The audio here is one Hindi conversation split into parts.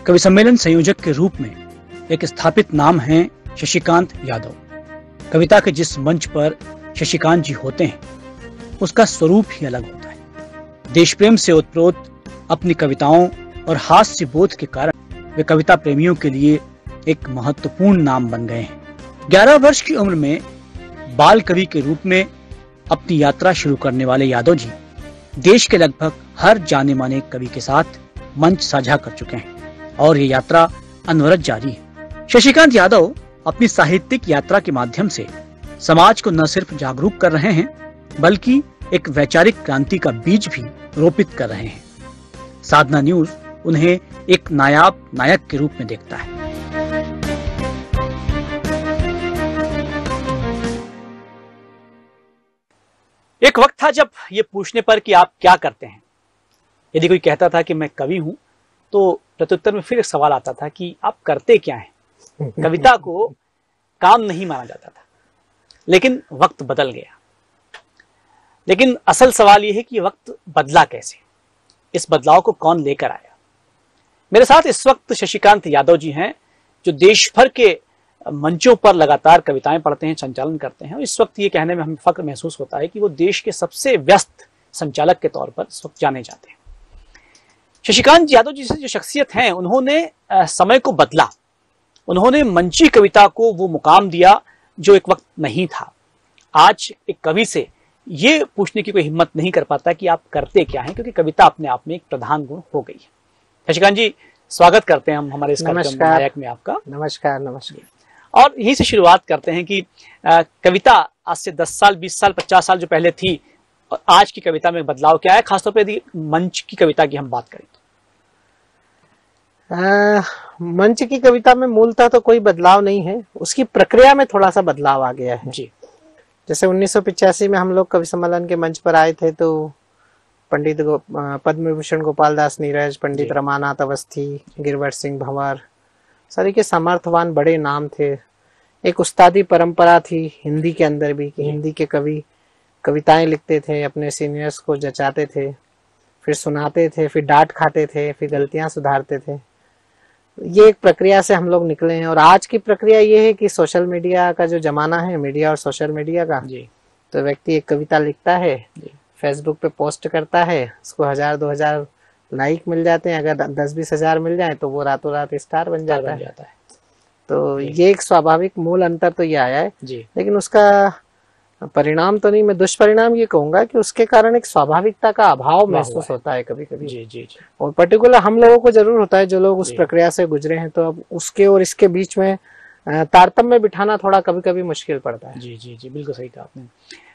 कवि सम्मेलन संयोजक के रूप में एक स्थापित नाम है शशिकांत यादव। कविता के जिस मंच पर शशिकांत जी होते हैं उसका स्वरूप ही अलग होता है। देश प्रेम से ओतप्रोत अपनी कविताओं और हास्य बोध के कारण वे कविता प्रेमियों के लिए एक महत्वपूर्ण नाम बन गए हैं। 11 वर्ष की उम्र में बाल कवि के रूप में अपनी यात्रा शुरू करने वाले यादव जी देश के लगभग हर जाने माने कवि के साथ मंच साझा कर चुके हैं और ये यात्रा अनवरत जारी है। शशिकांत यादव अपनी साहित्यिक यात्रा के माध्यम से समाज को न सिर्फ जागरूक कर रहे हैं बल्कि एक वैचारिक क्रांति का बीज भी रोपित कर रहे हैं। साधना न्यूज उन्हें एक नायाब नायक के रूप में देखता है। एक वक्त था जब ये पूछने पर कि आप क्या करते हैं, यदि कोई कहता था कि मैं कवि हूं तो प्रत्युत्तर में फिर एक सवाल आता था कि आप करते क्या हैं। कविता को काम नहीं माना जाता था। लेकिन वक्त बदल गया। लेकिन असल सवाल यह है कि वक्त बदला कैसे, इस बदलाव को कौन लेकर आया। मेरे साथ इस वक्त शशिकांत यादव जी हैं जो देश भर के मंचों पर लगातार कविताएं पढ़ते हैं, संचालन करते हैं। इस वक्त ये कहने में हमें फक्र महसूस होता है कि वो देश के सबसे व्यस्त संचालक के तौर पर इस वक्त जाने जाते हैं। शशिकांत यादव जी से जो शख्सियत हैं उन्होंने समय को बदला। उन्होंने मंची कविता को वो मुकाम दिया जो एक वक्त नहीं था। आज एक कवि से ये पूछने की कोई हिम्मत नहीं कर पाता कि आप करते क्या हैं, क्योंकि कविता अपने आप में एक प्रधान गुण हो गई है। शशिकांत जी, स्वागत करते हैं हम हमारे इस कार्यक्रम नायक में आपका। नमस्कार। नमस्कार। और यहीं से शुरुआत करते हैं कि कविता आज से 10 साल, 20 साल, 50 साल जो पहले थी और आज की कविता में बदलाव क्या है, खासतौर पर यदि मंच की कविता की हम बात करें तो। मंच की कविता में मूलतः तो कोई बदलाव नहीं है, उसकी प्रक्रिया में थोड़ा सा बदलाव आ गया है जी। जैसे 1985 में हम लोग कवि सम्मेलन के मंच पर आए थे तो पंडित पद्म विभूषण गोपाल दास नीरज, पंडित रमानाथ अवस्थी, गिरवर सिंह भंवर, सारे के समर्थवान बड़े नाम थे। एक उस्तादी परंपरा थी हिंदी के अंदर भी कि हिंदी के कवि कविताएं लिखते थे, अपने सीनियर्स को जचाते थे, फिर सुनाते थे, फिर डांट खाते थे, फिर गलतियां सुधारते थे। ये एक प्रक्रिया से हम लोग निकले हैं। और आज की प्रक्रिया ये है कि सोशल मीडिया का जो जमाना है, मीडिया और सोशल मीडिया का, तो व्यक्ति एक कविता लिखता है, फेसबुक पे पोस्ट करता है, उसको 1000-2000 लाइक मिल जाते हैं। अगर 10-20 हजार मिल जाए तो वो रातों रात स्टार बन जाता है। तो ये एक स्वाभाविक मूल अंतर तो ये आया है। लेकिन उसका परिणाम तो नहीं, मैं दुष्परिणाम ये कहूंगा कि उसके कारण एक स्वाभाविकता का अभाव महसूस होता है कभी कभी। और पर्टिकुलर हम लोगों को जरूर होता है जो लोग उस प्रक्रिया से गुजरे हैं, तो अब उसके और इसके बीच में तारतम्य बिठाना थोड़ा कभी कभी मुश्किल पड़ता है। जी, बिल्कुल सही कहा आपने।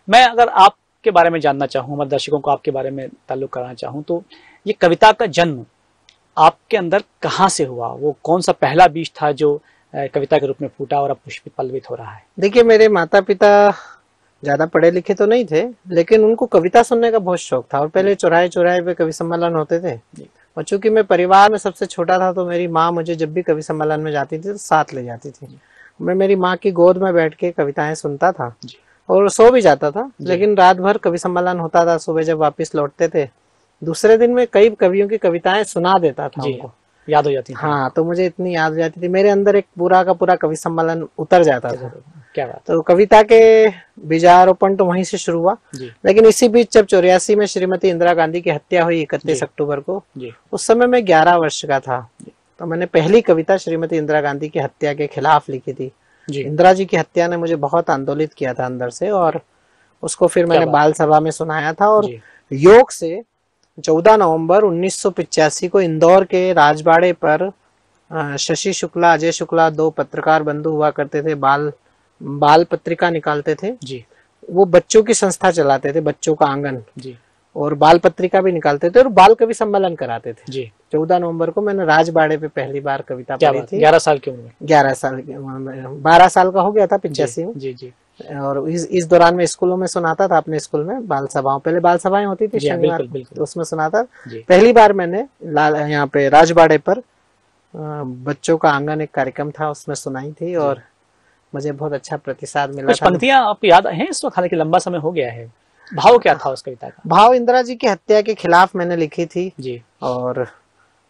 मैं अगर आपके बारे में जानना चाहूँ, हमारे दर्शकों को आपके बारे में ताल्लुक कराना चाहूँ, तो ये कविता का जन्म आपके अंदर कहाँ से हुआ? वो कौन सा पहला बीज था जो कविता के रूप में फूटा और अब पुष्पित पल्लवित हो रहा है? देखिए, मेरे माता पिता ज्यादा पढ़े लिखे तो नहीं थे, लेकिन उनको कविता सुनने का बहुत शौक था। और पहले चौराहे चौराहे पे कवि सम्मेलन होते थे। और चूंकि मैं परिवार में सबसे छोटा था तो मेरी माँ मुझे जब भी कवि सम्मेलन में जाती थी तो साथ ले जाती थी। मैं मेरी माँ की गोद में बैठ के कविताएं सुनता था और सो भी जाता था। लेकिन रात भर कवि सम्मेलन होता था, सुबह जब वापिस लौटते थे दूसरे दिन में कई कवियों की कविताएं सुना देता था। उनको याद हो जाती थी। हाँ, तो मुझे इतनी याद हो जाती थी, मेरे अंदर एक पूरा का पूरा कवि सम्मेलन उतर जाता था। क्या बात। तो कविता के बीजारोपण तो वहीं से शुरू हुआ। लेकिन इसी बीच जब 84 में श्रीमती इंदिरा गांधी की हत्या हुई 31 अक्टूबर को, उस समय मैं 11 वर्ष का था। तो मैंने पहली कविता श्रीमती इंदिरा गांधी की हत्या के खिलाफ लिखी थी। इंदिरा जी की हत्या ने मुझे बहुत आंदोलित किया था अंदर से, और उसको फिर मैंने बाल सभा में सुनाया था। और योग से 14 नवंबर 1985 को इंदौर के राजबाड़े पर शशि शुक्ला, अजय शुक्ला, 2 पत्रकार बंधु हुआ करते थे, बाल पत्रिका निकालते थे। वो बच्चों की संस्था चलाते थे, बच्चों का आंगन, और बाल पत्रिका भी निकालते थे और बाल कवि सम्मेलन कराते थे। 14 नवंबर को मैंने राजबाड़े पे पहली बार कविता पढ़ी थी। 11 साल की उम्र? 11 साल की, 12 साल का हो गया था 85 में। और इस दौरान मैं स्कूलों में सुनाता था, अपने स्कूल में बाल सभाओं, पहले बाल सभाएं होती थी शनिवार, तो उसमें सुनाता। पहली बार मैंने यहाँ पे राजबाड़े पर बच्चों का आंगन एक कार्यक्रम था, उसमें सुनाई थी और मुझे बहुत अच्छा प्रतिसाद मिला। कुछ पंक्तियां आपको याद हैं इस वक्त? हालांकि लंबा समय हो गया है। भाव क्या था उस कविता का? भाव इंदिरा जी की हत्या के खिलाफ मैंने लिखी थी। और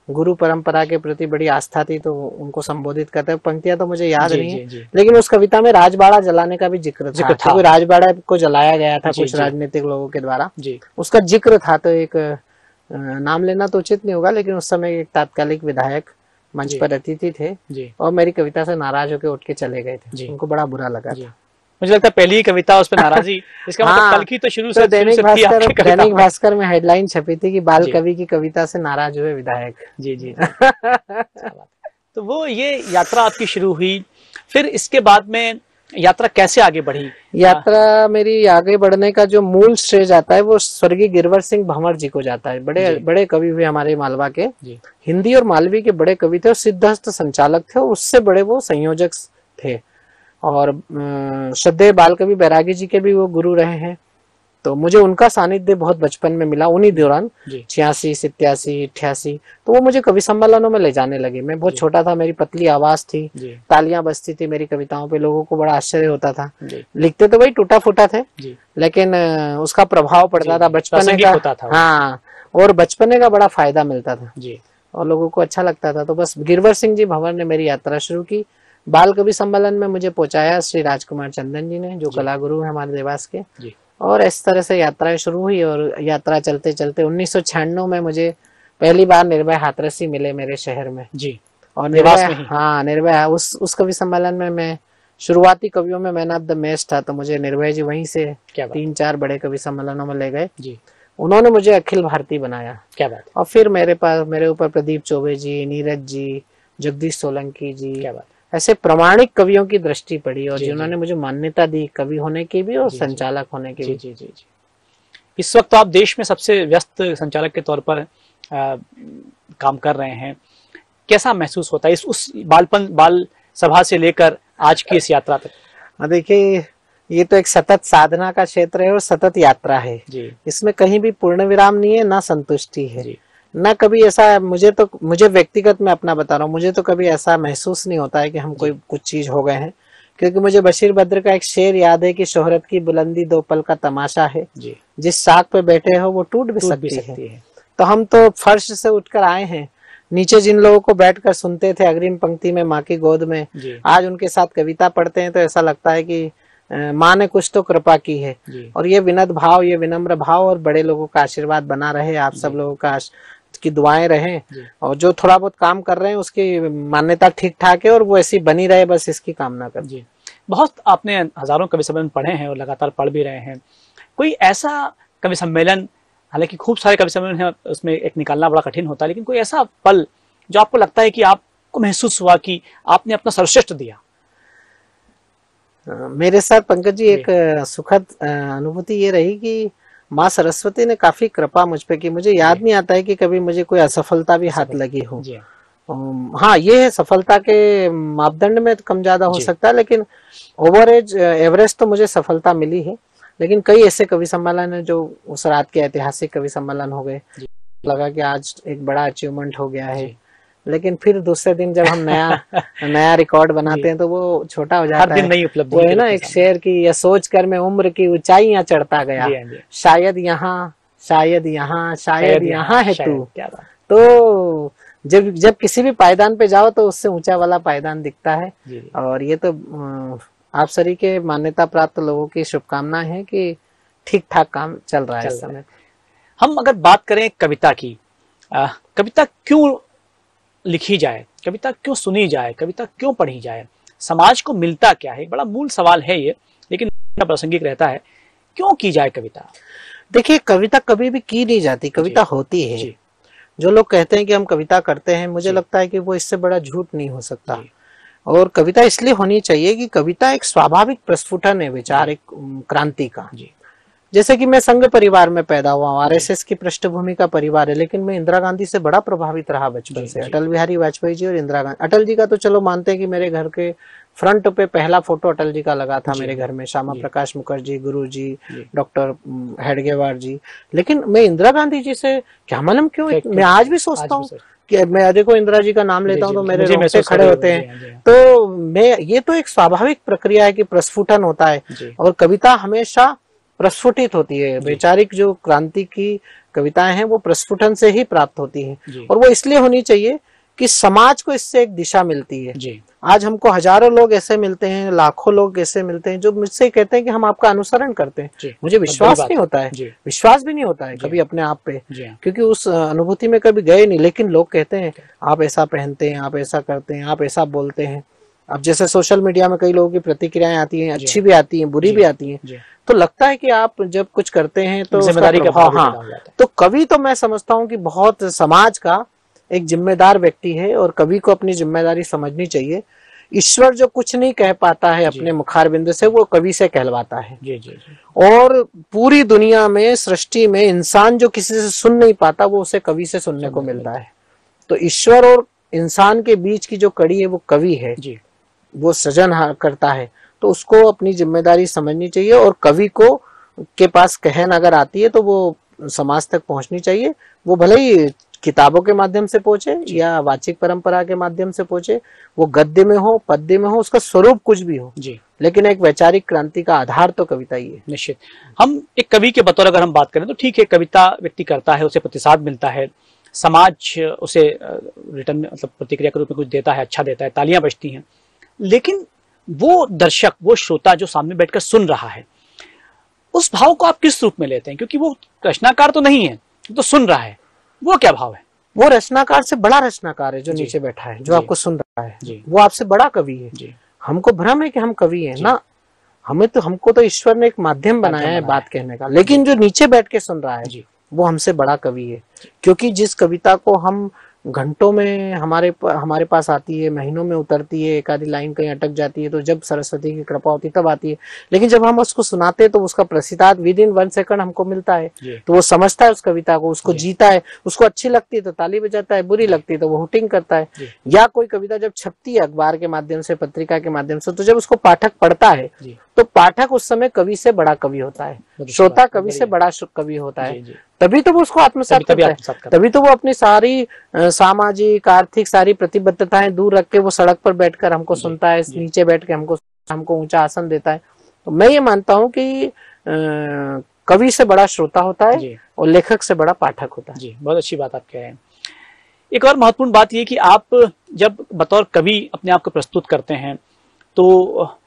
गुरु परंपरा के प्रति बड़ी आस्था थी, तो उनको संबोधित करते। पंक्तियां तो मुझे याद जी, नहीं है, जी। लेकिन उस कविता में राजबाड़ा जलाने का भी जिक्र था, क्योंकि राजबाड़ा को जलाया गया था जी, कुछ जी। राजनीतिक लोगों के द्वारा, जी। उसका जिक्र था। तो एक नाम लेना तो उचित नहीं होगा, लेकिन उस समय एक तात्कालिक विधायक मंच पर अतिथि थे जी। और मेरी कविता से नाराज होकर उठ के चले गए जी। थे, उनको बड़ा बुरा लगा जी। था। मुझे लगता है पहली ही कविता उस पर नाराजी, इसका मतलब कल की तो शुरू से दैनिक भास्कर में हेडलाइन छपी थी कि बाल कवि की कविता से नाराज हुए विधायक। जी जी, तो वो ये यात्रा आपकी शुरू हुई, फिर इसके बाद में यात्रा कैसे आगे बढ़ी? यात्रा मेरी आगे बढ़ने का जो मूल श्रेय जाता है वो स्वर्गीय गिरवर सिंह भंवर जी को जाता है। बड़े कवि हुए हमारे मालवा के, हिंदी और मालवी के बड़े कवि थे और सिद्धहस्त संचालक थे, और उससे बड़े वो संयोजक थे। और श्रद्धेय बाल कवि बैरागी जी के भी वो गुरु रहे हैं। तो मुझे उनका सानिध्य बहुत बचपन में मिला, उन्हीं दौरान 86, 87, 88। तो वो मुझे कवि सम्मेलनों में ले जाने लगे। मैं बहुत छोटा था, मेरी पतली आवाज थी, तालियां बजती थी मेरी कविताओं पे, लोगों को बड़ा आश्चर्य होता था। लिखते तो वही टूटा फूटा थे, लेकिन उसका प्रभाव पड़ता था, बचपने का। हाँ, और बचपने का बड़ा फायदा मिलता था और लोगों को अच्छा लगता था। तो बस गिरवर सिंह जी भंवर ने मेरी यात्रा शुरू की। बाल कवि सम्मेलन में मुझे पहुंचाया श्री राजकुमार चंदन जी ने, जो कला गुरु है हमारे देवास के। और इस तरह से यात्रा शुरू हुई, और यात्रा चलते चलते 1996 में मुझे पहली बार निर्भय हाथरसी मिले मेरे शहर में। और निर्भय उस कवि सम्मेलन में मैं शुरुआती कवियों में मैन ऑफ द मैच था। तो मुझे निर्भय जी वहीं से 3-4 बड़े कवि सम्मेलनों में ले गए। उन्होंने मुझे अखिल भारती बनाया। क्या बात। और फिर मेरे ऊपर प्रदीप चौबे जी, नीरज जी, जगदीश सोलंकी जी, क्या बात, ऐसे प्रमाणिक कवियों की दृष्टि पड़ी, और जिन्होंने मुझे मान्यता दी कवि होने की भी और संचालक होने की भी। इस वक्त तो आप देश में सबसे व्यस्त संचालक के तौर पर काम कर रहे हैं। कैसा महसूस होता है उस बाल सभा से लेकर आज की इस यात्रा तक? देखिए, ये तो एक सतत साधना का क्षेत्र है और सतत यात्रा है। इसमें कहीं भी पूर्ण विराम नहीं है, ना संतुष्टि है, ना कभी ऐसा। मुझे व्यक्तिगत मैं अपना बता रहा हूँ, मुझे तो कभी ऐसा महसूस नहीं होता है कि हम कोई कुछ चीज हो गए हैं, क्योंकि मुझे बशीर बद्र का एक शेर याद है कि शोहरत की बुलंदी 2 पल का तमाशा है, जिस साख पे बैठे हो वो टूट भी सकती है। तो हम तो फर्श से उठकर आए हैं, नीचे जिन लोगों को बैठकर सुनते थे अग्रिम पंक्ति में माँ की गोद में, आज उनके साथ कविता पढ़ते हैं तो ऐसा लगता है कि माँ ने कुछ तो कृपा की है। और ये विनम्र भाव, ये विनम्र भाव और बड़े लोगों का आशीर्वाद बना रहे, आप सब लोगों का की दुआएं रहें, और जो थोड़ा बहुत काम कर रहे हैं उसकी मान्यता ठीक ठाक है और वो ऐसी बनी रहे, बस इसकी कामना कर। बहुत आपने हजारों कवि सम्मेलन पढ़े हैं और लगातार पढ़ भी रहे हैं। कोई ऐसा कवि सम्मेलन, हालांकि खूब सारे कवि सम्मेलन हैं, उसमें एक निकालना बड़ा कठिन होता है, लेकिन कोई ऐसा पल जो आपको लगता है कि आपको महसूस हुआ कि आपने अपना सर्वश्रेष्ठ दिया? मेरे साथ पंकज जी एक सुखद अनुभूति ये रही कि माँ सरस्वती ने काफी कृपा मुझ पे की। मुझे याद नहीं आता है कि कभी मुझे कोई असफलता भी हाथ लगी हो। हाँ, ये है सफलता के मापदंड में कम ज्यादा हो सकता है, लेकिन एवरेज तो मुझे सफलता मिली है। लेकिन कई ऐसे कवि सम्मेलन है जो उस रात के ऐतिहासिक कवि सम्मेलन हो गए, लगा कि आज एक बड़ा अचीवमेंट हो गया है, लेकिन फिर दूसरे दिन जब हम नया रिकॉर्ड बनाते हैं तो वो छोटा हो जाता है। नई उपलब्धि वो है ना एक शेर की, यह सोच कर मैं उम्र की ऊंचाइयां चढ़ता गया, शायद यहाँ शायद यहाँ है तू। तो जब किसी भी पायदान पे जाओ तो उससे ऊंचा वाला पायदान दिखता है। और ये तो आप सभी के मान्यता प्राप्त लोगों की शुभकामनाएं हैं कि ठीक ठाक काम चल रहा है इस समय। हम अगर बात करें कविता की, कविता क्यों लिखी जाए, कविता क्यों सुनी जाए, कविता क्यों पढ़ी जाए, समाज को मिलता क्या है? बड़ा मूल सवाल है ये, लेकिन प्रासंगिक रहता है। क्यों की जाए कविता? देखिए, कविता कभी भी की नहीं जाती, कविता होती है। जो लोग कहते हैं कि हम कविता करते हैं, मुझे लगता है कि वो इससे बड़ा झूठ नहीं हो सकता। और कविता इसलिए होनी चाहिए कि कविता एक स्वाभाविक प्रस्फुटन है विचार, एक क्रांति का। जैसे कि मैं संघ परिवार में पैदा हुआ हूँ, आरएसएस की पृष्ठभूमि का परिवार है, लेकिन मैं इंदिरा गांधी से बड़ा प्रभावित रहा बचपन से। अटल बिहारी वाजपेयी जी और इंदिरा गांधी। अटल जी का तो चलो मानते हैं कि मेरे घर के फ्रंट पे पहला फोटो अटल जी का लगा था मेरे घर में, श्यामा प्रकाश मुखर्जी, गुरु जी, डॉक्टर हेडगेवार जी। लेकिन मैं इंदिरा गांधी जी से क्या मालूम क्यों, मैं आज भी सोचता हूँ कि मैं देखो इंदिरा जी का नाम लेता हूँ तो मेरे रोंगटे खड़े होते हैं। तो ये तो एक स्वाभाविक प्रक्रिया है कि प्रस्फुटन होता है, और कविता हमेशा प्रस्फुटित होती है। वैचारिक जो क्रांति की कविताएं हैं वो प्रस्फुटन से ही प्राप्त होती हैं, जी। और वो इसलिए होनी चाहिए कि समाज को इससे एक दिशा मिलती है। जी। आज हमको हजारों लोग ऐसे मिलते हैं, लाखों लोग ऐसे मिलते हैं जो मुझसे कहते हैं कि हम आपका अनुसरण करते हैं। जी। मुझे विश्वास नहीं होता है, जी। विश्वास भी नहीं होता है जी। कभी अपने आप पे, जी हाँ। क्योंकि उस अनुभूति में कभी गए नहीं, लेकिन लोग कहते हैं आप ऐसा पहनते हैं, आप ऐसा करते हैं, आप ऐसा बोलते हैं। अब जैसे सोशल मीडिया में कई लोगों की प्रतिक्रियाएं आती हैं, अच्छी भी आती हैं, बुरी भी आती हैं, जी। तो लगता है कि आप जब कुछ करते हैं तो जिम्मेदारी का भाव हाँ, हो जाता है। तो कवि तो मैं समझता हूँ कि बहुत समाज का एक जिम्मेदार व्यक्ति है, और कवि को अपनी जिम्मेदारी समझनी चाहिए। ईश्वर जो कुछ नहीं कह पाता है अपने मुखारबिंद से, वो कवि से कहलवाता है। जी जी जी। और पूरी दुनिया में, सृष्टि में इंसान जो किसी से सुन नहीं पाता, वो उसे कवि से सुनने को मिलता है। तो ईश्वर और इंसान के बीच की जो कड़ी है वो कवि है जी। वो सृजन करता है, तो उसको अपनी जिम्मेदारी समझनी चाहिए, और कवि को के पास कहन अगर आती है तो वो समाज तक पहुंचनी चाहिए। वो भले ही किताबों के माध्यम से पहुंचे या वाचिक परंपरा के माध्यम से पहुंचे, वो गद्य में हो, पद्य में हो, उसका स्वरूप कुछ भी हो जी, लेकिन एक वैचारिक क्रांति का आधार तो कविता ही है। निश्चित। हम एक कवि के बतौर अगर हम बात करें तो ठीक है, कविता व्यक्ति करता है, उसे प्रतिसाद मिलता है, समाज उसे रिटर्न में मतलब प्रतिक्रिया के रूप में कुछ देता है, अच्छा देता है, तालियां बजती हैं, लेकिन वो दर्शक, वो श्रोता जो सामने बैठकर सुन रहा है, उस भाव को आप किस रूप में लेते हैं? क्योंकि वो रचनाकार तो नहीं है, तो सुन रहा है, वो क्या भाव है? वो रचनाकार से बड़ा रचनाकार है जो नीचे बैठा है, जो आपको सुन रहा है, वो आपसे बड़ा कवि है। हमको भ्रम है कि हम कवि हैं ना, हमको तो ईश्वर ने एक माध्यम बनाया है बात कहने का, लेकिन जो नीचे बैठ के सुन रहा है वो हमसे बड़ा कवि है। क्योंकि जिस कविता को हम घंटों में हमारे पास आती है, महीनों में उतरती है, एक आधी लाइन कहीं अटक जाती है, तो जब सरस्वती की कृपा होती तब आती है, लेकिन जब हम उसको सुनाते हैं तो उसका प्रसिद्धार्थ विद इन 1 सेकंड हमको मिलता है। तो वो समझता है उस कविता को, उसको जीता है, उसको अच्छी लगती है तो ताली बजाता है, बुरी लगती है तो वो हुटिंग करता है। या कोई कविता जब छपती है अखबार के माध्यम से, पत्रिका के माध्यम से, तो जब उसको पाठक पढ़ता है तो पाठक उस समय कवि से बड़ा कवि होता है, श्रोता कवि से बड़ा कवि होता है, तभी तो वो उसको आत्मसात करता है, तभी तो वो अपनी सारी सामाजिक आर्थिक सारी प्रतिबद्धताएं दूर रख के वो सड़क पर बैठकर हमको सुनता है, नीचे बैठ के हमको ऊंचा आसन देता है। तो मैं ये मानता हूँ कि कवि से बड़ा श्रोता होता है और लेखक से बड़ा पाठक होता है। जी, बहुत अच्छी बात आप कह रहे हैं। एक और महत्वपूर्ण बात ये कि आप जब बतौर कवि अपने आप को प्रस्तुत करते हैं तो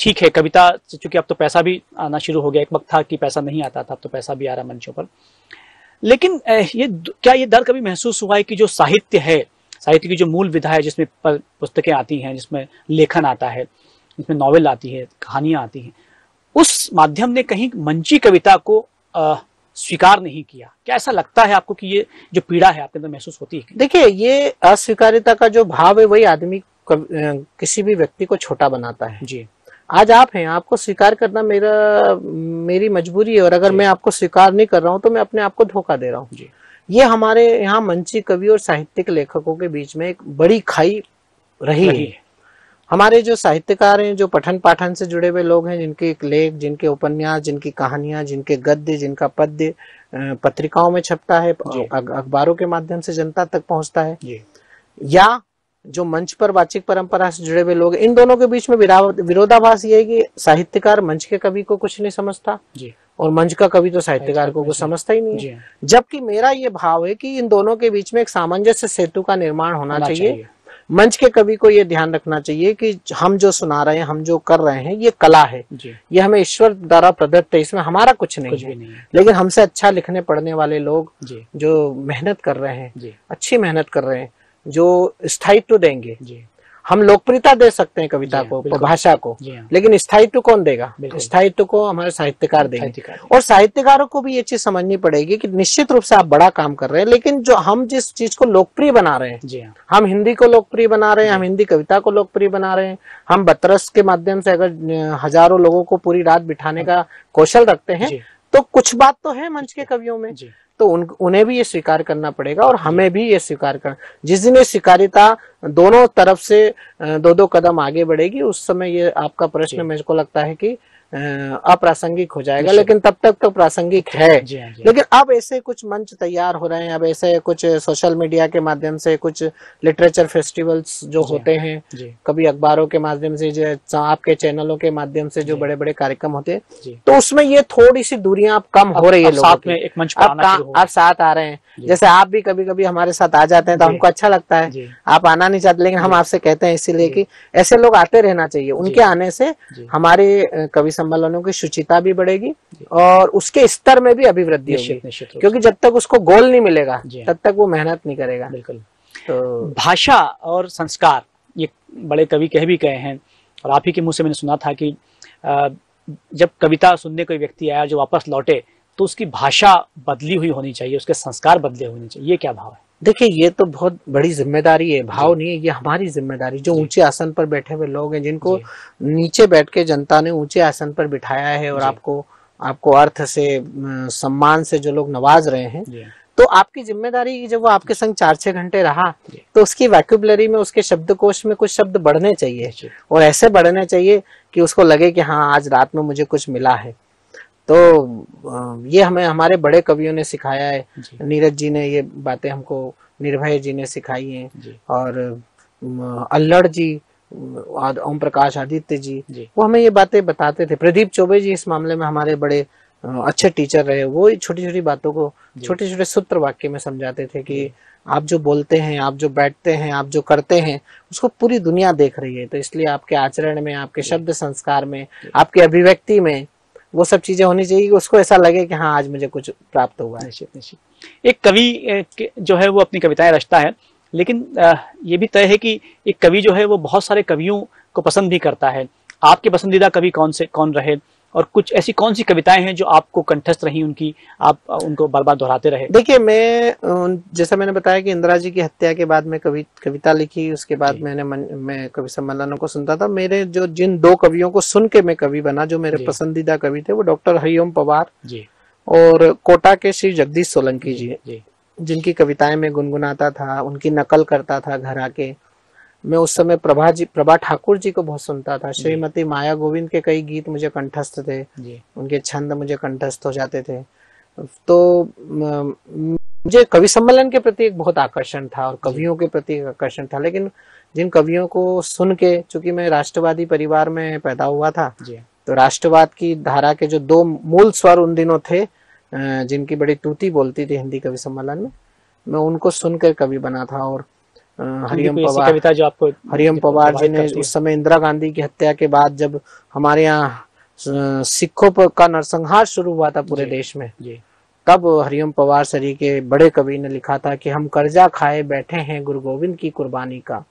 ठीक है, कविता से चूंकि अब तो पैसा भी आना शुरू हो गया, एक वक्त था कि पैसा नहीं आता था, अब तो पैसा भी आ रहा मंचों पर, लेकिन क्या ये डर कभी महसूस हुआ है कि जो साहित्य है, साहित्य की जो मूल विधा है, जिसमें पुस्तकें आती हैं, जिसमें लेखन आता है, जिसमें नॉवेल आती है, कहानियां आती हैं, उस माध्यम ने कहीं मंची कविता को स्वीकार नहीं किया? क्या ऐसा लगता है आपको कि ये जो पीड़ा है आपके अंदर महसूस होती है? देखिए, ये अस्वीकारिता का जो भाव है वही आदमी किसी भी व्यक्ति को छोटा बनाता है। जी, आज आप हैं, आपको स्वीकार करना मेरी मजबूरी है, और अगर मैं आपको स्वीकार नहीं कर रहा हूं तो मैं अपने आप को धोखा दे रहा हूं। ये हमारे यहाँ मंची कवि और साहित्यिक लेखकों के बीच में एक बड़ी खाई रही है। हमारे जो साहित्यकार हैं, जो पठन पाठन से जुड़े हुए लोग हैं, जिनके लेख, जिनके उपन्यास, जिनकी कहानियां, जिनके गद्य, जिनका पद्य पत्रिकाओं में छपता है, अखबारों के माध्यम से जनता तक पहुंचता है, या जो मंच पर वाचिक परंपरा से जुड़े हुए लोग, इन दोनों के बीच में विरोधाभास ये है कि साहित्यकार मंच के कवि को कुछ नहीं समझता और मंच का कवि तो साहित्यकार को कुछ समझता ही नहीं है। जबकि मेरा ये भाव है कि इन दोनों के बीच में एक सामंजस्य सेतु का निर्माण होना चाहिए। मंच के कवि को ये ध्यान रखना चाहिए कि हम जो सुना रहे हैं, हम जो कर रहे हैं, ये कला है, ये हमें ईश्वर द्वारा प्रदत्त है, इसमें हमारा कुछ नहीं है। लेकिन हमसे अच्छा लिखने पढ़ने वाले लोग जो मेहनत कर रहे हैं, अच्छी मेहनत कर रहे हैं, जो स्थायित्व देंगे, हम लोकप्रियता दे सकते हैं कविता को, भाषा को, लेकिन स्थायित्व कौन देगा? स्थायित्व को हमारे साहित्यकार देंगे। और साहित्यकारों को भी ये चीज समझनी पड़ेगी कि निश्चित रूप से आप बड़ा काम कर रहे हैं, लेकिन जो हम जिस चीज को लोकप्रिय बना रहे हैं, हम हिंदी को लोकप्रिय बना रहे हैं, हम हिंदी कविता को लोकप्रिय बना रहे हैं, हम बतरस के माध्यम से अगर हजारों लोगों को पूरी रात बिठाने का कौशल रखते हैं, तो कुछ बात तो है मंच के कवियों में, तो उन्हें भी ये स्वीकार करना पड़ेगा और हमें भी ये स्वीकार करना। जिस दिन ये स्वीकार्यता दोनों तरफ से दो दो कदम आगे बढ़ेगी, उस समय ये आपका प्रश्न मेरे को लगता है कि अप्रासंगिक हो जाएगा, लेकिन तब तक तो प्रासंगिक है। लेकिन अब ऐसे कुछ मंच तैयार हो रहे हैं, अब ऐसे कुछ सोशल मीडिया के माध्यम से कुछ लिटरेचर फेस्टिवल्स जो होते हैं, कभी अखबारों के माध्यम से, जो आपके चैनलों के माध्यम से जो बड़े बड़े कार्यक्रम होते हैं, तो उसमें ये थोड़ी सी दूरियां अब कम हो रही है, लोगों में एक मंच आप साथ आ रहे हैं। जैसे आप भी कभी कभी हमारे साथ आ जाते हैं तो हमको अच्छा लगता है, आप आना नहीं चाहते, लेकिन हम आपसे कहते हैं इसीलिए कि ऐसे लोग आते रहना चाहिए। उनके आने से हमारे कवि सम्मेलनों की शुचिता भी बढ़ेगी और उसके स्तर में भी अभिवृद्धि होगी, क्योंकि जब तक उसको गोल नहीं मिलेगा तब तक वो मेहनत नहीं करेगा। बिल्कुल। तो भाषा और संस्कार ये बड़े कवि कह भी गए हैं, और आप ही के मुंह से मैंने सुना था कि जब कविता सुनने कोई व्यक्ति आया जो वापस लौटे तो उसकी भाषा बदली हुई होनी चाहिए, उसके संस्कार बदले होने चाहिए। ये क्या भाव है? देखिए, ये तो बहुत बड़ी जिम्मेदारी है, भाव नहीं है, ये हमारी जिम्मेदारी। जो ऊंचे आसन पर बैठे हुए लोग हैं, जिनको नीचे बैठ के जनता ने ऊंचे आसन पर बिठाया है और आपको अर्थ से, सम्मान से जो लोग नवाज रहे हैं, तो आपकी जिम्मेदारी, जब वो आपके संग 4-6 घंटे रहा तो उसकी वैक्यूबलरी में, उसके शब्दकोश में कुछ शब्द बढ़ने चाहिए, और ऐसे बढ़ने चाहिए कि उसको लगे कि हाँ, आज रात में मुझे कुछ मिला है। तो ये हमें हमारे बड़े कवियों ने सिखाया है। नीरज जी ने ये बातें हमको, निर्भय जी ने सिखाई हैं, और अल्लड़ जी, ओम प्रकाश आदित्य जी, वो हमें ये बातें बताते थे। प्रदीप चौबे जी इस मामले में हमारे बड़े अच्छे टीचर रहे। वो छोटी छोटी बातों को छोटे छोटे सूत्र वाक्य में समझाते थे कि आप जो बोलते हैं, आप जो बैठते हैं, आप जो करते हैं, उसको पूरी दुनिया देख रही है, तो इसलिए आपके आचरण में, आपके शब्द संस्कार में, आपकी अभिव्यक्ति में वो सब चीजें होनी चाहिए कि उसको ऐसा लगे कि हाँ, आज मुझे कुछ प्राप्त हुआ है। एक कवि जो है वो अपनी कविताएं रचता है, लेकिन ये भी तय है कि एक कवि जो है वो बहुत सारे कवियों को पसंद भी करता है। आपके पसंदीदा कवि कौन रहे, और कुछ ऐसी कौन सी कविताएं हैं जो आपको कंठस्थ रही, उनकी आप उनको बार बार दोहराते रहे? देखिए, मैं जैसा मैंने बताया कि इंदिरा जी की हत्या के बाद मैं कविता लिखी, उसके बाद मैं कवि सम्मेलनों को सुनता था। मेरे जिन 2 कवियों को सुन के मैं कवि बना, जो मेरे पसंदीदा कवि थे, वो डॉक्टर हरिओम पवार और कोटा के श्री जगदीश सोलंकी जी, जिनकी कविताएं मैं गुनगुनाता था, उनकी नकल करता था घर आके। मैं उस समय प्रभा ठाकुर जी को बहुत सुनता था। श्रीमती माया गोविंद के कई गीत मुझे कंठस्थ थे, उनके छंद मुझे कंठस्थ हो जाते थे। तो मुझे कवि सम्मेलन के प्रति एक बहुत आकर्षण था और कवियों के प्रति एक आकर्षण था। लेकिन जिन कवियों को सुन के, चूंकि मैं राष्ट्रवादी परिवार में पैदा हुआ था, तो राष्ट्रवाद की धारा के जो 2 मूल स्वर उन दिनों थे, जिनकी बड़ी तूती बोलती थी हिंदी कवि सम्मेलन में, मैं उनको सुनकर कवि बना था। और हरिओम पवार जी ने उस समय इंदिरा गांधी की हत्या के बाद, जब हमारे यहाँ सिखों का नरसंहार शुरू हुआ था पूरे देश में, तब हरिओम पवार सरी के बड़े कवि ने लिखा था कि हम कर्जा खाए बैठे हैं गुरु गोविंद की कुर्बानी का,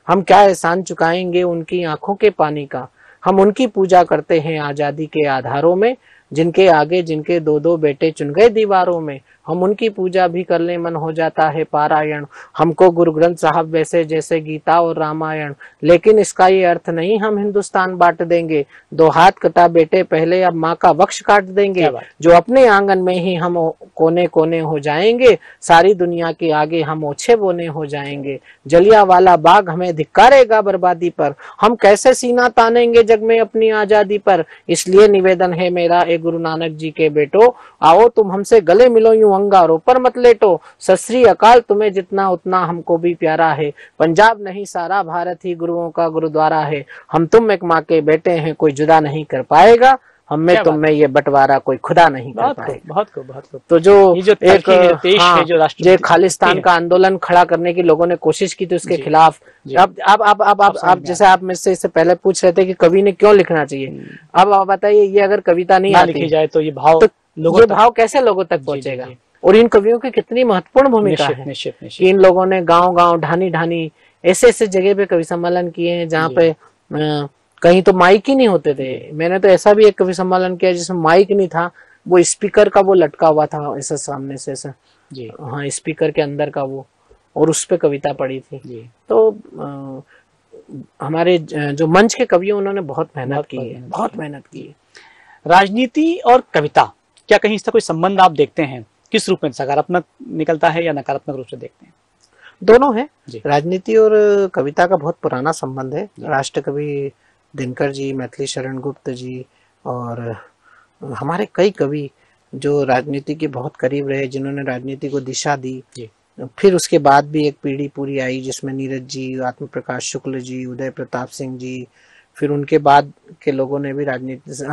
हम क्या एहसान चुकाएंगे उनकी आंखों के पानी का, हम उनकी पूजा करते हैं आजादी के आधारों में, जिनके आगे जिनके 2-2 बेटे चुन गए दीवारों में, हम उनकी पूजा भी करने मन हो जाता है पारायण, हमको गुरु ग्रंथ साहब वैसे जैसे गीता और रामायण, लेकिन इसका ये अर्थ नहीं हम हिंदुस्तान बांट देंगे, 2 हाथ कटा बेटे पहले अब माँ का वक्ष काट देंगे, जो अपने आंगन में ही हम कोने कोने हो जाएंगे, सारी दुनिया के आगे हम ओछे बोने हो जाएंगे, जलियांवाला बाग हमें धिक्कारेगा बर्बादी पर, हम कैसे सीना तानेंगे जग में अपनी आजादी पर, इसलिए निवेदन है मेरा ए गुरु नानक जी के बेटो, आओ तुम हमसे गले मिलो यूं अंगारों पर मत लेटो, सत श्री अकाल तुम्हें जितना उतना हमको भी प्यारा है, पंजाब नहीं सारा भारत ही गुरुओं का गुरुद्वारा है, हम तुम एक माँ के बेटे हैं कोई जुदा नहीं कर पाएगा, हम में तुम में ये बंटवारा कोई खुदा नहीं कर पाएगा। बहुत तो जो एक खालिस्तान का आंदोलन खड़ा करने की लोगों ने कोशिश की थी उसके खिलाफ, अब जैसे आप मेरे से इससे पहले पूछ रहे थे कि कवि ने क्यों लिखना चाहिए, अब आप बताइए, ये अगर कविता नहीं लिखी जाए तो ये भाव कैसे लोगों तक पहुंचेगा? और इन कवियों की कितनी महत्वपूर्ण भूमिका है कि इन लोगों ने गांव-गांव, ढानी-ढानी ऐसे जगह पे कवि सम्मेलन किए हैं जहाँ पे कहीं तो माइक ही नहीं होते थे। मैंने तो ऐसा भी एक कवि सम्मेलन किया जिसमें माइक नहीं था, वो स्पीकर का वो लटका हुआ था ऐसा सामने से ऐसा, हाँ, स्पीकर के अंदर का वो, और उस पे कविता पढ़ी थी। तो हमारे जो मंच के कवि उन्होंने बहुत मेहनत की है। राजनीति और कविता, क्या कहीं इसका कोई संबंध आप देखते हैं? किस रूप में, सकारात्मक निकलता है या नकारात्मक रूप से देखते हैं? दोनों है। जी। राजनीति और कविता का बहुत पुराना संबंध है। राष्ट्र कवि दिनकर जी, मैथिली शरण गुप्त जी और हमारे कई कवि जो राजनीति के बहुत करीब रहे, जिन्होंने राजनीति को दिशा दी। जी। फिर उसके बाद भी एक पीढ़ी पूरी आई जिसमें नीरज जी, आत्म प्रकाश शुक्ल जी, उदय प्रताप सिंह जी, फिर उनके बाद के लोगों ने भी राजनीति,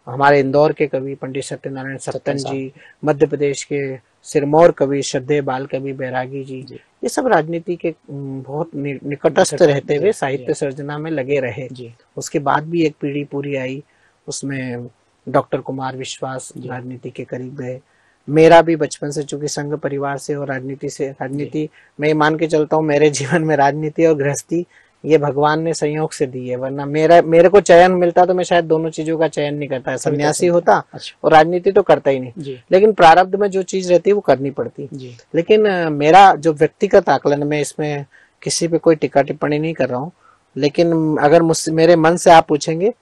हमारे इंदौर के कवि पंडित सत्यनारायण सत्तन जी, मध्य प्रदेश के सिरमौर कवि श्रद्धेय बाल कवि बैरागी जी, ये सब राजनीति के बहुत निकटस्थ रहते हुए साहित्य सर्जना में लगे रहे। उसके बाद भी एक पीढ़ी पूरी आई, उसमें डॉक्टर कुमार विश्वास राजनीति के करीब गए। मेरा भी बचपन से, चूंकि संघ परिवार से और राजनीति मैं मान के चलता हूँ, मेरे जीवन में राजनीति और गृहस्थी ये भगवान ने संयोग से दी है, वरना मेरे को चयन मिलता तो मैं शायद दोनों चीजों का चयन नहीं करता, सन्यासी होता और राजनीति तो करता ही नहीं। लेकिन प्रारब्ध में जो चीज रहती है वो करनी पड़ती। लेकिन मेरा जो व्यक्तिगत आकलन, में इसमें किसी पे कोई टिक्का टिप्पणी नहीं कर रहा हूँ, लेकिन अगर मुझसे मेरे मन से आप पूछेंगे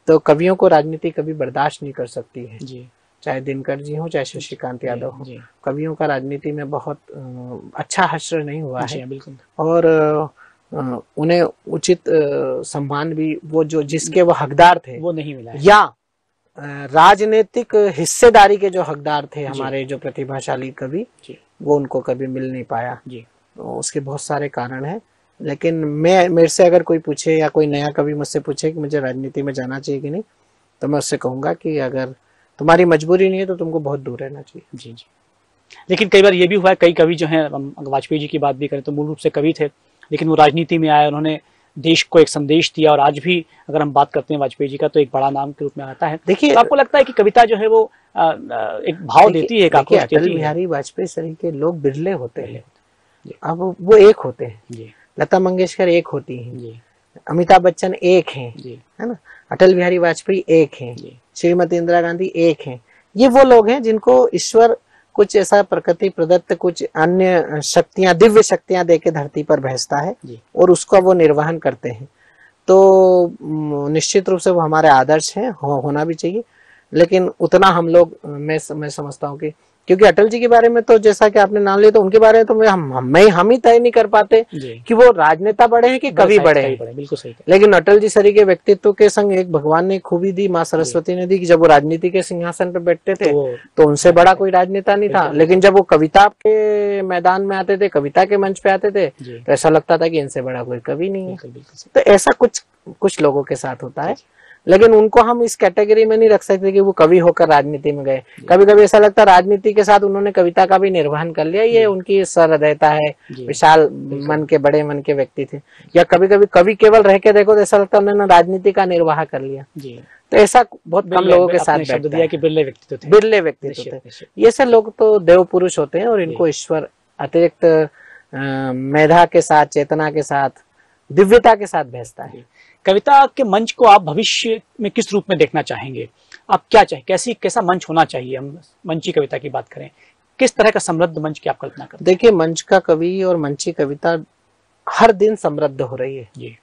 तो कवियों को राजनीति कभी बर्दाश्त नहीं कर सकती है। चाहे दिनकर जी हो, चाहे शशिकांत यादव हो, कवियों का राजनीति में बहुत अच्छा हश्र नहीं हुआ है। बिल्कुल। और उन्हें उचित सम्मान भी वो जो जिसके वो हकदार थे वो नहीं मिला, या राजनीतिक हिस्सेदारी के जो हकदार थे हमारे जो प्रतिभाशाली कवि, वो उनको कभी मिल नहीं पाया। तो उसके बहुत सारे कारण हैं। लेकिन मेरे से अगर कोई पूछे या कोई नया कवि मुझसे पूछे कि मुझे राजनीति में जाना चाहिए कि नहीं, तो मैं उससे कहूंगा कि अगर तुम्हारी मजबूरी नहीं है तो तुमको बहुत दूर रहना चाहिए। जी। लेकिन कई बार ये भी हुआ है, कई कवि जो हैं, वाजपेयी जी की बात भी करें तो मूल रूप से कवि थे, लेकिन वो राजनीति में आए, उन्होंने देश को एक संदेश दिया, और आज भी अगर हम बात करते हैं वाजपेयी जी का तो एक बड़ा नाम के रूप में आता है। देखिए, तो आपको लगता है कि कविता जो है वो एक भाव देती है, अटल बिहारी वाजपेयी सर के लोग बिरले होते हैं, अब वो एक होते हैं। लता मंगेशकर एक होती है, अमिताभ बच्चन एक हैं, है ना, अटल बिहारी वाजपेयी एक हैं, श्रीमती इंदिरा गांधी एक हैं। ये वो लोग हैं जिनको ईश्वर कुछ ऐसा प्रकृति प्रदत्त कुछ अन्य शक्तियां, दिव्य शक्तियां देके धरती पर भेजता है और उसका वो निर्वहन करते हैं। तो निश्चित रूप से वो हमारे आदर्श हैं, होना भी चाहिए। लेकिन उतना हम लोग, मैं समझता हूँ कि क्योंकि अटल जी के बारे में तो जैसा कि आपने नाम लिया, तो उनके बारे में तो हम ही तय नहीं कर पाते कि वो राजनेता बड़े हैं कि कवि बड़े हैं। बिल्कुल सही। लेकिन अटल जी सरी के व्यक्तित्व के संग एक भगवान ने खूबी दी, माँ सरस्वती ने दी, कि जब वो राजनीति के सिंहासन पर बैठते थे तो उनसे बड़ा कोई राजनेता नहीं था। लेकिन जब वो कविता के मैदान में आते थे, कविता के मंच पे आते थे, तो ऐसा लगता था कि इनसे बड़ा कोई कवि नहीं है। तो ऐसा कुछ लोगों के साथ होता है, लेकिन उनको हम इस कैटेगरी में नहीं रख सकते कि वो कवि होकर राजनीति में गए। कभी कभी ऐसा लगता है राजनीति के साथ उन्होंने कविता का भी निर्वहन कर लिया, ये उनकी सहृदयता है, विशाल मन के, बड़े मन के व्यक्ति थे। या कभी कभी कवि केवल रह के देखो तो ऐसा लगता है उन्होंने राजनीति का निर्वाह कर लिया। तो ऐसा बहुत कम लोगों के साथ बैठता है कि बिरले व्यक्तित्व थे। ये सब लोग तो देव पुरुष होते हैं और इनको ईश्वर अतिरिक्त मेधा के साथ, चेतना के साथ, दिव्यता के साथ भेजता है। कविता के मंच को आप भविष्य में किस रूप में देखना चाहेंगे? आप क्या चाहें, कैसा मंच होना चाहिए? हम मंची कविता की बात करें, किस तरह का समृद्ध मंच की आप कल्पना करते हैं? देखिए, मंच का कवि और मंची कविता हर दिन समृद्ध हो रही है जी।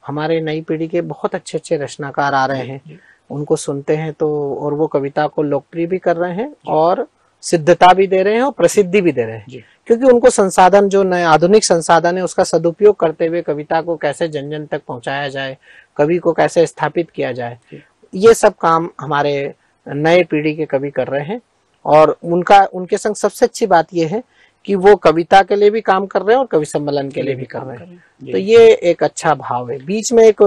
हमारे नई पीढ़ी के बहुत अच्छे अच्छे रचनाकार आ रहे हैं, उनको सुनते हैं तो, और वो कविता को लोकप्रिय भी कर रहे हैं और सिद्धता भी दे रहे हैं और प्रसिद्धि भी दे रहे हैं, क्योंकि उनको संसाधन, जो नए आधुनिक संसाधन है, उसका सदुपयोग करते हुए कविता को कैसे जन जन तक पहुंचाया जाए, कवि को कैसे स्थापित किया जाए, ये सब काम हमारे नए पीढ़ी के कवि कर रहे हैं। और उनके संग सबसे अच्छी बात यह है कि वो कविता के लिए भी काम कर रहे हैं और कवि सम्मेलन के लिए भी कर रहे हैं। तो ये एक अच्छा भाव है। बीच में एक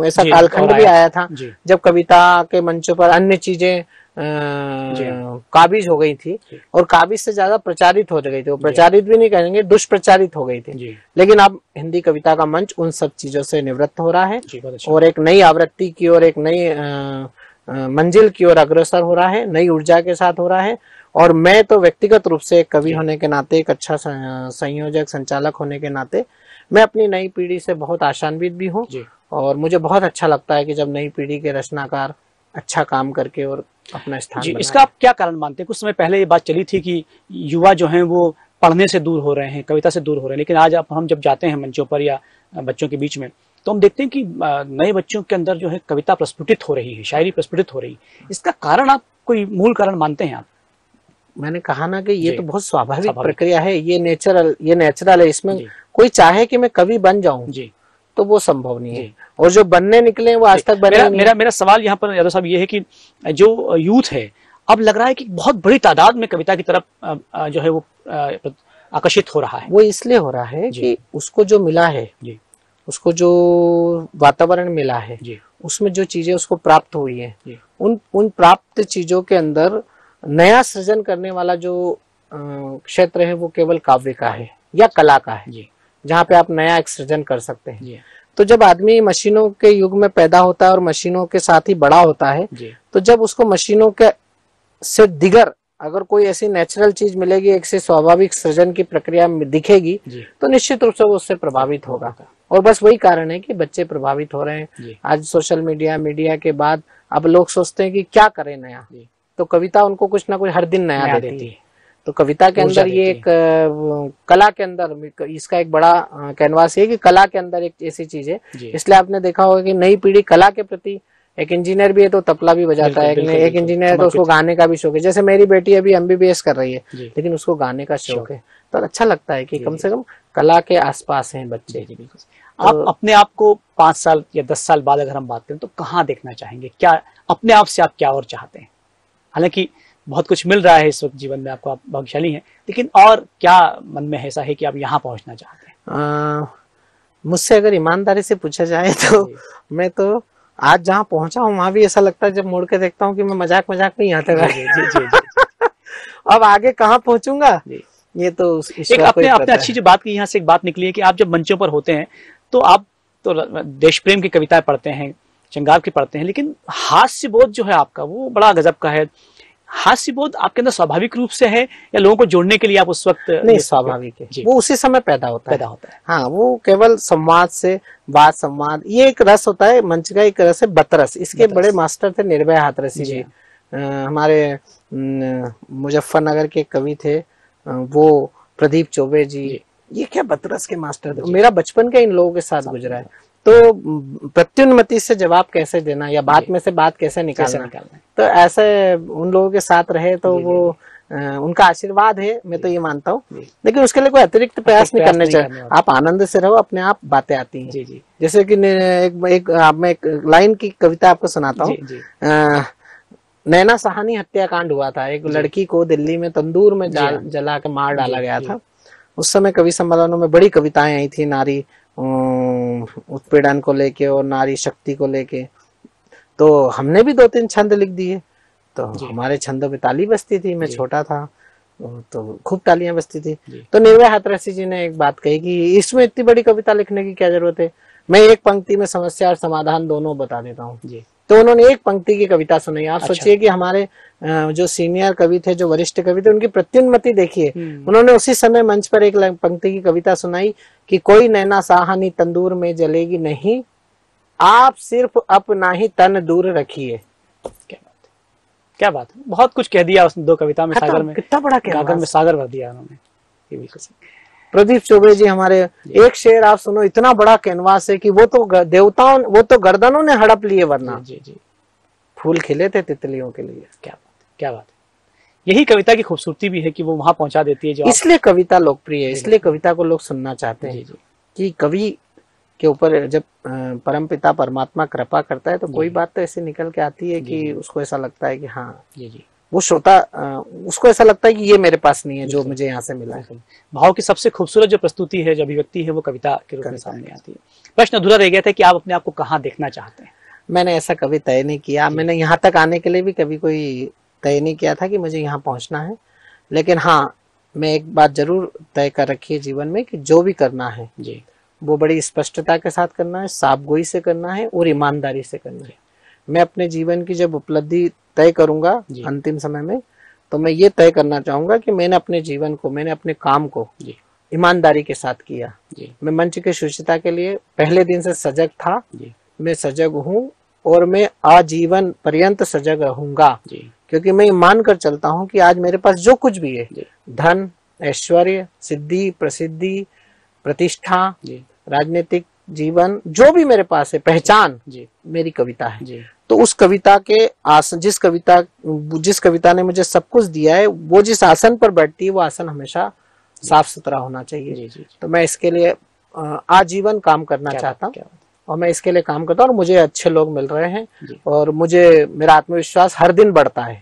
ऐसा कालखंड भी आया था जब कविता के मंचों पर अन्य चीजें काबिज हो गई थी, और काबिज से ज्यादा प्रचारित हो गई थी। वो प्रचारित भी नहीं कहेंगे, दुष्प्रचारित हो गई थी। लेकिन अब हिंदी कविता का मंच उन सब चीजों से निवृत्त हो रहा है और एक नई आवृत्ति की ओर, एक नई मंजिल की ओर अग्रसर हो रहा है, नई ऊर्जा के साथ हो रहा है। और मैं तो व्यक्तिगत रूप से एक कवि होने के नाते, एक अच्छा संयोजक, संचालक होने के नाते, मैं अपनी नई पीढ़ी से बहुत आशान्वित भी हूँ। और मुझे बहुत अच्छा लगता है कि जब नई पीढ़ी के रचनाकार अच्छा काम करके और अपना स्थान बनाए। इसका आप क्या कारण मानते हैं? कुछ समय पहले ये बात चली थी कि युवा जो हैं वो पढ़ने से दूर हो रहे हैं, कविता से दूर हो रहे हैं, लेकिन आज हम जब जाते हैं मंचों पर या बच्चों के बीच में, तो हम देखते हैं कि नए बच्चों के अंदर जो है कविता प्रस्फुटित हो रही है, शायरी प्रस्फुटित हो रही है। इसका कारण आप कोई मूल कारण मानते हैं आप? मैंने कहा ना कि ये जी। तो बहुत स्वाभाविक स्वाभाविक। प्रक्रिया है, ये नेचुरल है, इसमें जी। कोई चाहे कि मैं कवि बन जाऊं जी तो वो संभव नहीं है। जी। और जो बनने निकले हैं वो आज जी। तक बने मेरा ही नहीं। मेरा मेरा सवाल यहाँ पर यादव साहब ये है कि जो यूथ है अब लग रहा है कि बहुत बड़ी तादाद में कविता की तरफ जो है वो आकर्षित हो रहा है। वो इसलिए हो रहा है जी। कि उसको जो मिला है, जी उसको जो वातावरण मिला है, जी उसमें जो चीजें उसको प्राप्त हुई है, जी उन प्राप्त चीजों के अंदर नया सृजन करने वाला जो क्षेत्र है वो केवल काव्य का है या कला का है, जी जहाँ पे आप नया एक सृजन कर सकते हैं। जी तो जब आदमी मशीनों के युग में पैदा होता है और मशीनों के साथ ही बड़ा होता है, जी तो जब उसको मशीनों के से दिगर अगर कोई ऐसी नेचुरल चीज मिलेगी, एक से स्वाभाविक सृजन की प्रक्रिया में दिखेगी, जी तो निश्चित रूप से वो उससे प्रभावित होगा। और बस वही कारण है कि बच्चे प्रभावित हो रहे हैं। जी आज सोशल मीडिया के बाद अब लोग सोचते हैं कि क्या करें नया, जी। तो कविता उनको कुछ ना कुछ हर दिन नया देती है। तो कविता के ऊर्जा अंदर ये देती एक कला के अंदर इसका एक बड़ा कैनवास है कि कला के अंदर एक ऐसी चीज है। जी। इसलिए आपने देखा होगा कि नई पीढ़ी कला के प्रति, एक इंजीनियर भी है तो तबला भी बजाता है, बिल्कुल, एक बिल्कुल, इंजीनियर है तो उसको समर्पित। गाने का भी शौक है। जैसे मेरी बेटी अभी MBBS कर रही है, जी लेकिन उसको गाने का शौक शौक है। तो अच्छा लगता है कि जी, कम जी। से कम कला के आसपास हैं बच्चे। जी बिल्कुल। आप अपने आप को 5 साल या 10 साल बाद अगर हम बात करें तो कहाँ देखना चाहेंगे? क्या अपने आप से आप क्या और चाहते हैं? हालांकि बहुत कुछ मिल रहा है इस वक्त जीवन में आपको, आप भाग्यशाली हैं, लेकिन और क्या मन में ऐसा है कि आप यहाँ पहुंचना चाहते हैं? मुझसे अगर ईमानदारी से पूछा जाए तो मैं तो आज जहाँ पहुंचा हूँ वहां भी ऐसा लगता है जब मुड़ के देखता हूँ कि मैं मजाक में ही आता रहा। जी जी जी जी। अब आगे कहाँ पहुंचूंगा जी। ये तो एक ईश्वर को ही आपने पता अच्छी है। जो बात की, यहाँ से एक बात निकली है कि आप जब मंचों पर होते हैं तो आप तो देश प्रेम की कविताएं पढ़ते हैं, श्रृंगार की पढ़ते हैं, लेकिन हास्य बोध जो है आपका वो बड़ा गजब का है। हास्य बोध आपके अंदर स्वाभाविक रूप से है या लोगों को जोड़ने के लिए आप उस वक्त? नहीं, स्वाभाविक है, जी। वो उसी समय पैदा होता पैदा होता है। हाँ, वो केवल संवाद से, वाद संवाद, ये एक रस होता है मंच का, एक रस है बतरस। इसके बतरस। बड़े मास्टर थे निर्भय हाथरसी जी। जी। हमारे मुजफ्फरनगर के कवि थे, वो प्रदीप चौबे जी। ये क्या बतरस के मास्टर थे। मेरा बचपन का इन लोगों के साथ गुजरा है। तो प्रत्युन्नति से जवाब कैसे देना या बात में से बात कैसे निकालना, तो ऐसे उन लोगों के साथ रहे तो वो उनका आशीर्वाद है, मैं तो ये मानता हूँ। लेकिन उसके लिए कोई अतिरिक्त प्रयास नहीं करने चाहिए। आप आनंद से रहो, अपने आप बातें आती हैं। जैसे कि मैं एक लाइन की कविता आपको सुनाता हूँ। नैना सहानी हत्याकांड हुआ था, एक लड़की को दिल्ली में तंदूर में जला के मार डाला गया था। उस समय कवि सम्मेलनों में बड़ी कविताएं आई थी नारी उत्पीड़न को लेके और नारी शक्ति को लेके। तो हमने भी 2-3 छंद लिख दिए, तो हमारे छंदों पे ताली बजती थी। मैं छोटा था तो खूब तालियां बजती थी। तो निर्भय हाथरसी जी ने एक बात कही कि इसमें इतनी बड़ी कविता लिखने की क्या जरूरत है, मैं एक पंक्ति में समस्या और समाधान दोनों बता देता हूँ। तो उन्होंने एक पंक्ति की कविता सुनाई। आप सोचिए कि हमारे जो सीनियर कवि थे, जो वरिष्ठ कवि थे, उनकी प्रत्युन्नति देखिए। उन्होंने उसी समय मंच पर एक पंक्ति की कविता सुनाई कि कोई नैना साहनी तंदूर में जलेगी नहीं, आप सिर्फ अपना ही तन दूर रखिए। क्या बात है, बहुत कुछ कह दिया उसने 2 कविता में। सागर में कितना बड़ा गागर में सागर भर दिया उन्होंने। ये बिल्कुल सही। प्रदीप चौबे जी हमारे, एक शेर आप सुनो, इतना बड़ा कैनवास है कि वो तो देवताओं, वो तो गर्दनों ने हड़प लिए, वरना फूल खिले थे तितलियों के लिए। क्या बात, क्या बात है। यही कविता की खूबसूरती भी है कि वो वहां पहुंचा देती है जो इसलिए कविता लोकप्रिय है, इसलिए कविता को लोग सुनना चाहते हैं। कि कवि के ऊपर जब परमपिता परमात्मा कृपा करता है तो कोई बात तो ऐसी निकल के आती है कि उसको ऐसा लगता है कि हाँ, वो श्रोता उसको ऐसा लगता है कि ये मेरे पास नहीं है जो मुझे यहाँ से मिला है। भाव की सबसे खूबसूरत जो प्रस्तुति है, जो अभिव्यक्ति है, वो कविता के रूप में सामने आती है। प्रश्न अधूरा रह गया था कि आप अपने आप को कहाँ देखना चाहते हैं? मैंने ऐसा कभी तय नहीं किया। मैंने यहाँ तक आने के लिए भी कभी कोई तय नहीं किया था कि मुझे यहाँ पहुँचना है। लेकिन हाँ, मैं एक बात जरूर तय कर रखी है जीवन में कि जो भी करना है वो बड़ी स्पष्टता के साथ करना है, साफगोई से करना है और ईमानदारी से करना है। मैं अपने जीवन की जब उपलब्धि तय करूंगा अंतिम समय में, तो मैं ये तय करना चाहूंगा कि मैंने अपने जीवन को, मैंने अपने काम को ईमानदारी के साथ किया। मैं मंच की शुचिता के लिए पहले दिन से सजग था, मैं सजग हूँ और मैं आजीवन पर्यंत सजग रहूंगा। क्योंकि मैं मान कर चलता हूँ कि आज मेरे पास जो कुछ भी है, धन, ऐश्वर्य, सिद्धि, प्रसिद्धि, प्रतिष्ठा, राजनीतिक जीवन, जो भी मेरे पास है, पहचान मेरी कविता है। तो उस कविता के आसन, जिस कविता ने मुझे सब कुछ दिया है, वो जिस आसन पर बैठती है वो आसन हमेशा साफ सुथरा होना चाहिए। जी जी। तो मैं इसके लिए आजीवन काम करना चाहता हूँ और मैं इसके लिए काम करता हूँ और मुझे अच्छे लोग मिल रहे हैं और मुझे मेरा आत्मविश्वास हर दिन बढ़ता है।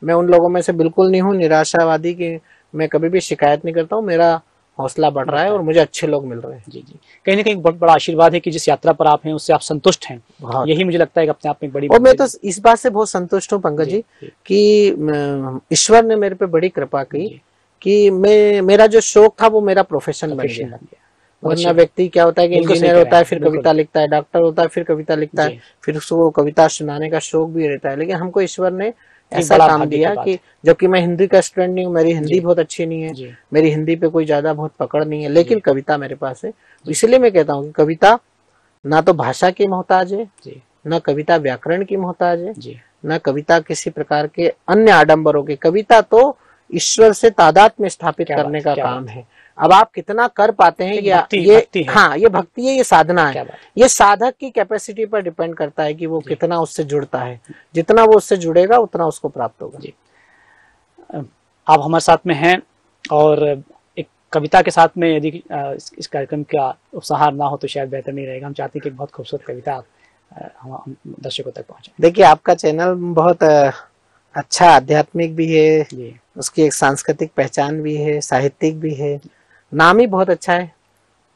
मैं उन लोगों में से बिल्कुल नहीं हूँ निराशावादी कि मैं कभी भी शिकायत नहीं करता हूँ, मेरा हौसला बढ़ रहा है और मुझे अच्छे लोग मिल रहे हैं। जी जी, कहीं ना कहीं बहुत बड़ा आशीर्वाद है कि जिस यात्रा पर आप हैं उससे आप संतुष्ट हैं, यही मुझे लगता है कि अपने आप में बड़ी। और मैं तो इस बात से बहुत संतुष्ट हूँ पंकज जी कि ईश्वर ने मेरे पे बड़ी कृपा की कि मेरा जो शौक था वो मेरा प्रोफेशन बन गया। वरना व्यक्ति क्या होता है कि इंजीनियर होता है फिर कविता लिखता है, डॉक्टर होता है फिर कविता लिखता है, फिर उसको कविता सुनाने का शौक भी रहता है। लेकिन हमको ईश्वर ने ऐसा काम दिया कि जबकि मैं हिंदी का स्टूडेंट नहीं हूँ, मेरी हिंदी बहुत अच्छी नहीं है, मेरी हिंदी पे कोई ज्यादा बहुत पकड़ नहीं है, लेकिन कविता मेरे पास है। इसलिए मैं कहता हूँ कि कविता ना तो भाषा की मोहताज है, न कविता व्याकरण की मोहताज है, न कविता किसी प्रकार के अन्य आडंबरों की। कविता तो ईश्वर से तादाद में स्थापित करने का काम है। अब आप कितना कर पाते हैं ये हाँ, ये भक्ति है, ये साधना है। ये साधक की कैपेसिटी पर डिपेंड करता है कि वो कितना उससे जुड़ता है। जितना वो उससे जुड़ेगा उतना उसको प्राप्त होगा। जी, आप हमारे साथ में हैं और एक कविता के साथ में यदि इस कार्यक्रम का उपसंहार ना हो तो शायद बेहतर नहीं रहेगा। हम चाहते हैं कि एक बहुत खूबसूरत कविता हम दर्शकों तक पहुंचे। देखिए, आपका चैनल बहुत अच्छा आध्यात्मिक भी है, उसकी एक सांस्कृतिक पहचान भी है, साहित्यिक भी है, नाम ही बहुत अच्छा है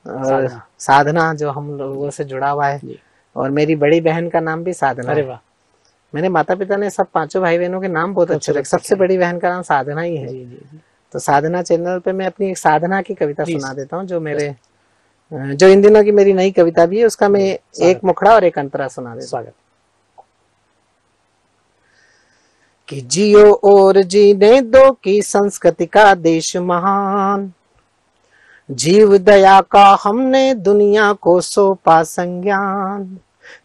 और साधना जो हम लोगों से जुड़ा हुआ है। और मेरी बड़ी बहन का नाम भी साधना है। मेरे माता पिता ने सब पांचों भाई बहनों के नाम बहुत अच्छे रखे, सबसे बड़ी बहन का नाम साधना ही है। तो साधना चैनल पे मैं अपनी एक साधना की कविता सुना देता हूँ, जो इन दिनों की मेरी नई कविता भी है, उसका मैं एक मुखड़ा और एक अंतरा सुना देता हूँ। कि जियो और जीने दो की संस्कृति का देश महान, जीव दया का हमने दुनिया को सौंपा संज्ञान,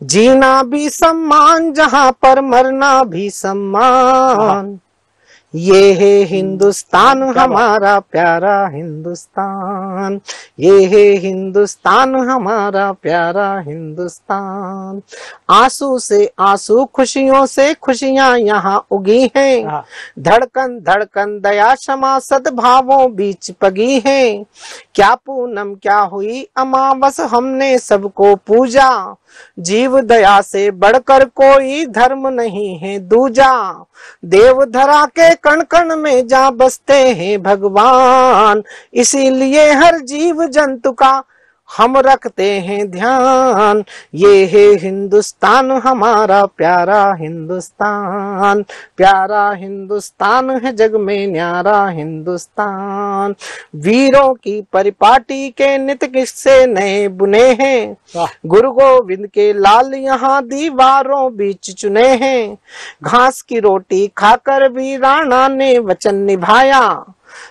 जीना भी सम्मान जहां पर मरना भी सम्मान, ये है हिंदुस्तान हमारा प्यारा हिंदुस्तान, ये है हिंदुस्तान हमारा प्यारा हिंदुस्तान। आंसू से आंसू, खुशियों से खुशियां यहाँ उगी हैं, धड़कन धड़कन दया क्षमा सद्भावों बीच पगी हैं। क्या पूनम क्या हुई अमावस, हमने सबको पूजा, जीव दया से बढ़कर कोई धर्म नहीं है दूजा। देव धरा के कण कण में जा बसते हैं भगवान, इसीलिए हर जीव जंतु का हम रखते हैं ध्यान। ये है हिंदुस्तान हमारा प्यारा हिंदुस्तान, प्यारा हिंदुस्तान है जग में न्यारा हिंदुस्तान। वीरों की परिपाटी के नित किस्से नए बुने हैं, गुरु गोविंद के लाल यहाँ दीवारों बीच चुने हैं। घास की रोटी खाकर भी राणा ने वचन निभाया,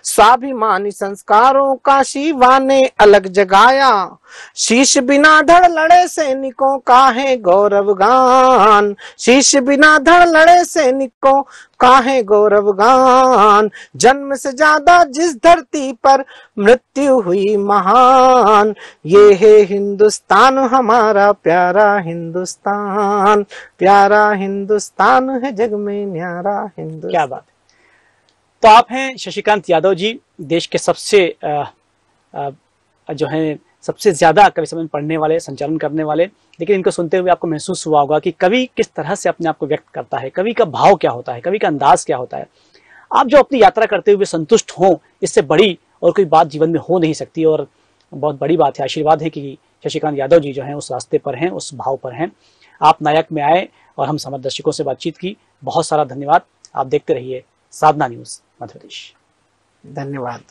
स्वाभिमानी संस्कारों का शिवा ने अलग जगाया। शीश बिना धड़ लड़े सैनिकों का है गौरव गान, शीश बिना धड़ लड़े सैनिकों का है गौरव गान। जन्म से ज्यादा जिस धरती पर मृत्यु हुई महान, ये है हिंदुस्तान हमारा प्यारा हिंदुस्तान, प्यारा हिंदुस्तान है जग में न्यारा हिंदुस्तान। क्या बात। तो आप हैं शशिकांत यादव जी, देश के सबसे जो हैं सबसे ज्यादा कवि सम्मेलन पढ़ने वाले, संचालन करने वाले। लेकिन इनको सुनते हुए आपको महसूस हुआ होगा कि कवि किस तरह से अपने आप को व्यक्त करता है, कवि का भाव क्या होता है, कवि का अंदाज क्या होता है। आप जो अपनी यात्रा करते हुए संतुष्ट हों, इससे बड़ी और कोई बात जीवन में हो नहीं सकती। और बहुत बड़ी बात है, आशीर्वाद है कि शशिकांत यादव जी जो हैं उस रास्ते पर हैं, उस भाव पर हैं। आप नायक में आए और हम समाज दर्शकों से बातचीत की, बहुत सारा धन्यवाद। आप देखते रहिए साधना न्यूज मध्य प्रदेश। धन्यवाद।